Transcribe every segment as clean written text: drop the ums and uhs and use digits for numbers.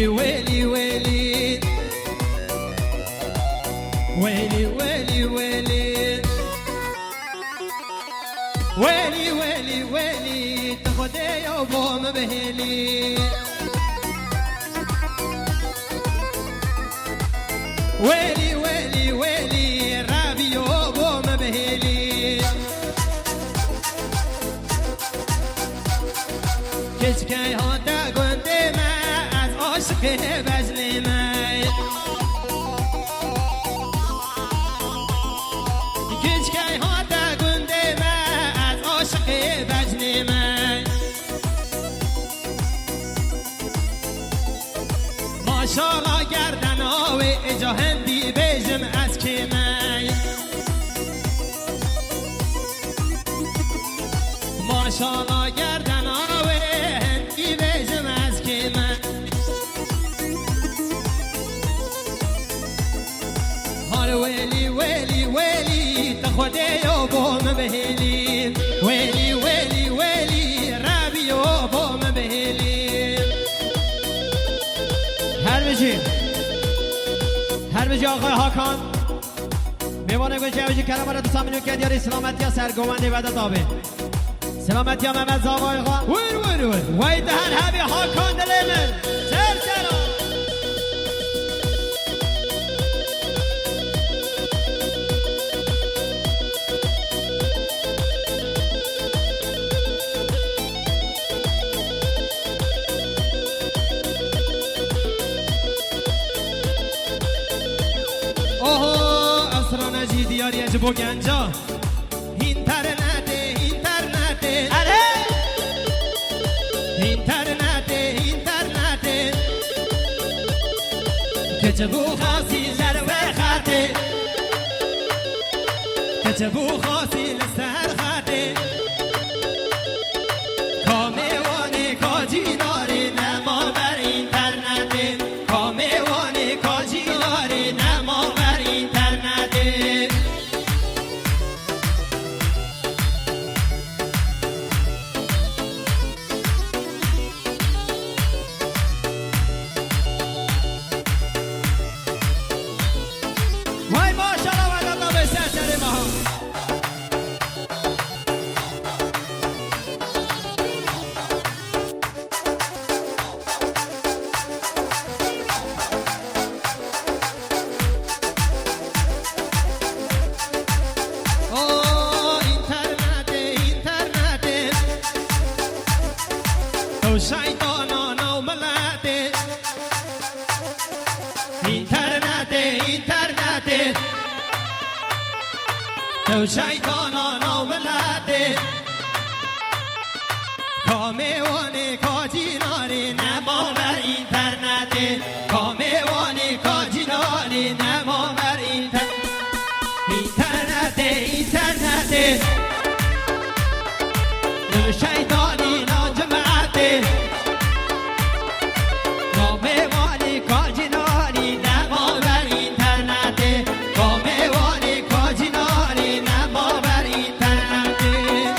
ويلي ويلي ويلي ويلي ويلي ويلي ويلي ويلي ويلي تاخد يا بوم بهلي ويلي ويلي ويلي رابي يا بوم بهلي كشكي هاتا قندي ما از عاشق بجلی مای کشکای هاتا گنده ما از عاشق بجلی مای ماشاءالله گردن آوی اجا هندی بیجم از کی مای ماشاءالله گردن آوی هندی بیجم از کی مای ويلي ويلي ويلي تاخد يا بوم بهلي ويلي ويلي ويلي رابي يا بوم بهلي هر بجی آقای هاکان میوانه گوش جوشی کرم را تو سامنیون که دیاری سلامتی ها سرگومنی بدت آبه سلامتی ها محمد زاوای خان ویر ویر ویر وی دهن هبی هاکان دلیمن سر سرم دیاری اجبو گنجا اینترنته اره اینترنته کچبو خاصی لروه خاطه کچبو خاصی لسر خاطه کامیوانی کاجی داری نما بر اینترنته کامیوانی کاجی داری نما بر اینترنته تو شیطانان و ملت کامیوانی کاجیناری نما بر اینترنت کامیوانی کاجیناری نما بر اینترنت تو شیطانی ناجمعت کامیوانی کاجیناری نما بر اینترنت کامیوانی کاجیناری نما بر اینترنت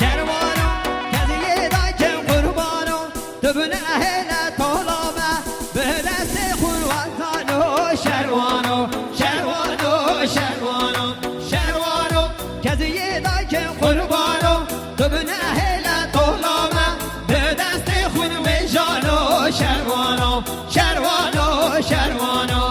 جروانو کزیه دایکم قربانو دبن اهل طالامه به دست خونوانتانو شروانو شروانو شروانو شروانو کزیه دایکم قربانو دبن اهل طالامه به دست خونوانتانو شروانو شروانو شروانو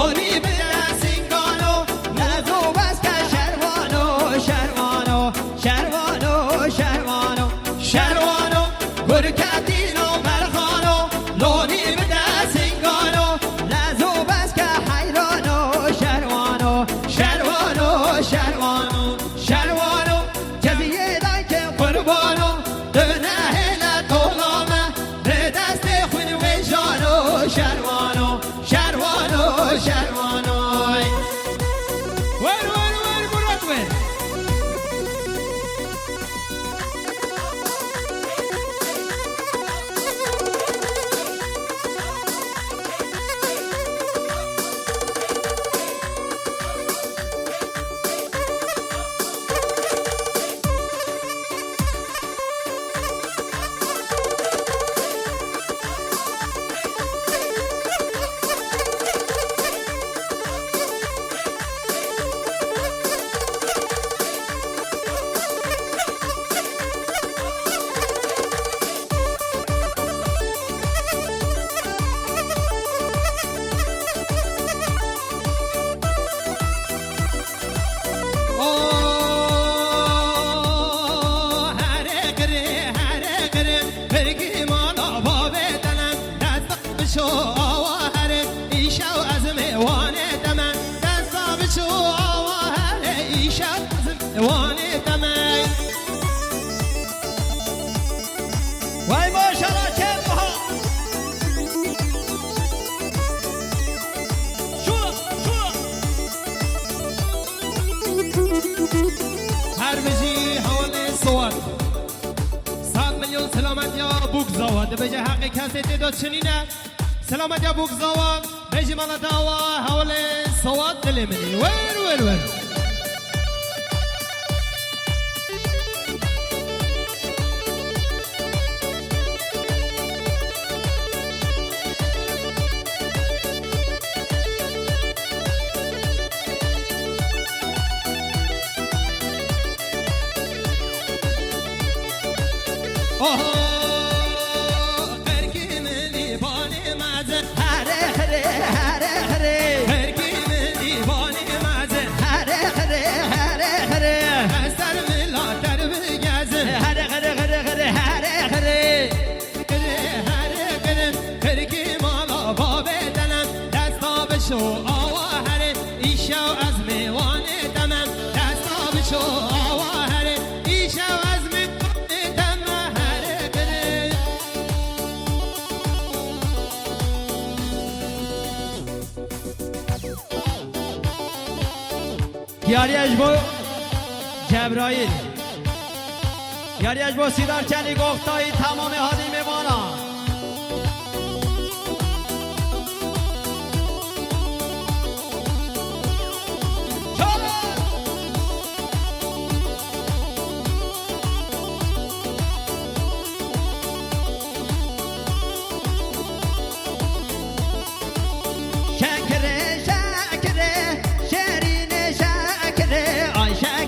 لونی بده سنگانو نزو بس که شروانو شروانو شروانو شروانو شروانو برکتینو برخانو لونی بده سنگانو نزو بس که حیرانو شروانو شروانو شروانو شروانو جزیه دای که قربانو دنه هلا طولامه به دست خون و جانو شروانو شروانو شروانو ور ور ور مراد ور وای ماشاءالله چه بها شو هر بجی حوال صوت 100 میلیون سلامت یا بوک زواد بجی حق کسی تعداد چنینه سلامت یا بوک زواد بجی مالا داوا حوال صوت دلی منی ور ور ور شو آوهره ایشو از میوانه دمم دستاب شو آوهره ایشو از میوانه دمم هره بره یاریش با جبرائیل یاریش با سیدار کنی گفتایی تمام هادی میوانا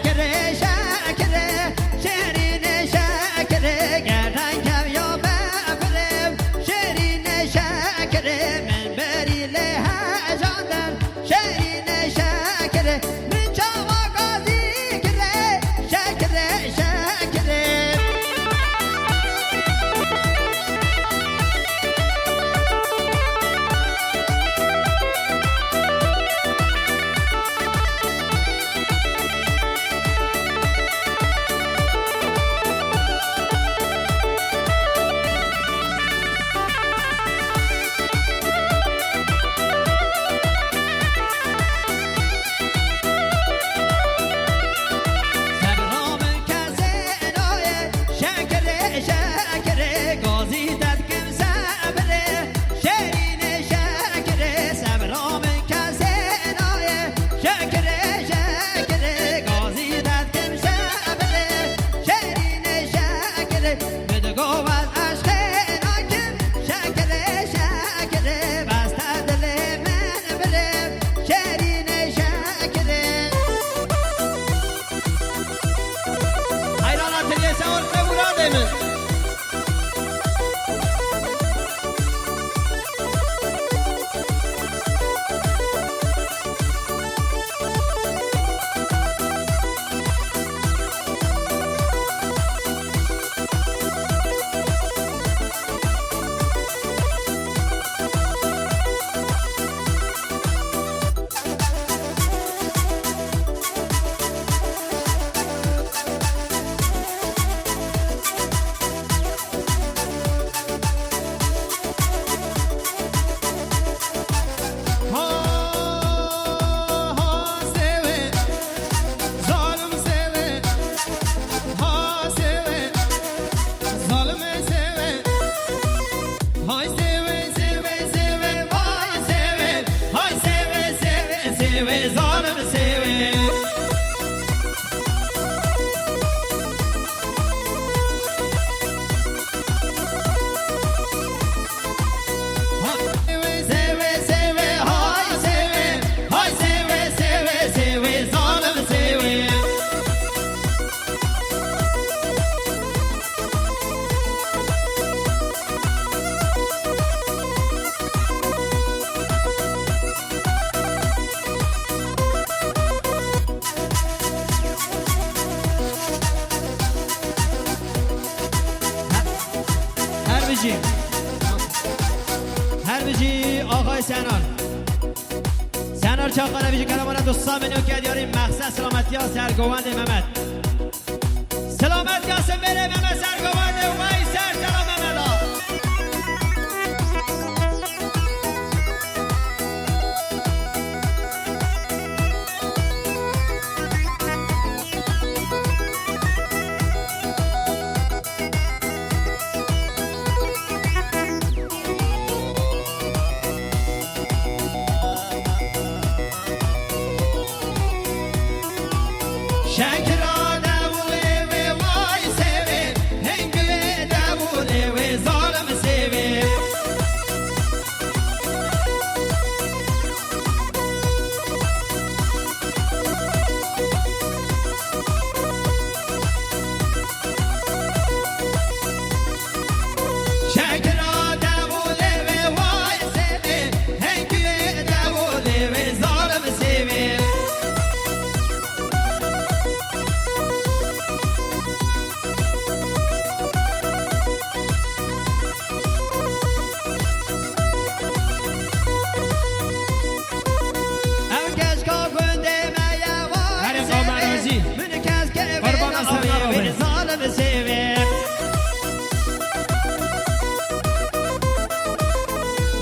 شکره شکره شیرین شکره گردن کم یا سنار سنار چاقانه بیجی کلمانه دوستان منو که دیاریم مقصد سلامتی ها سرگوند محمد سلامتی ها سنبره محمد سرگوند وی سر سلام محمد ها شکر دبوله و وای سوه هنگوه دبوله و ظالم سوه شکر دبوله و وای سوه هنگوه دبوله و ظالم سوه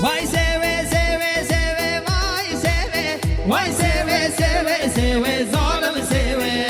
Why say ظالم سوي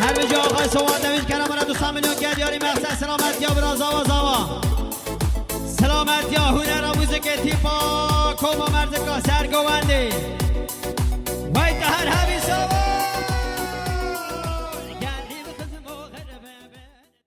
هر به جا آقای سواد نوید کرم را دوستان میلیون که دیاری مقصد سلامت یا برا زاوا زاوا سلامت یا هنر آموزه که تیپا کوما مرزکا سرگوانده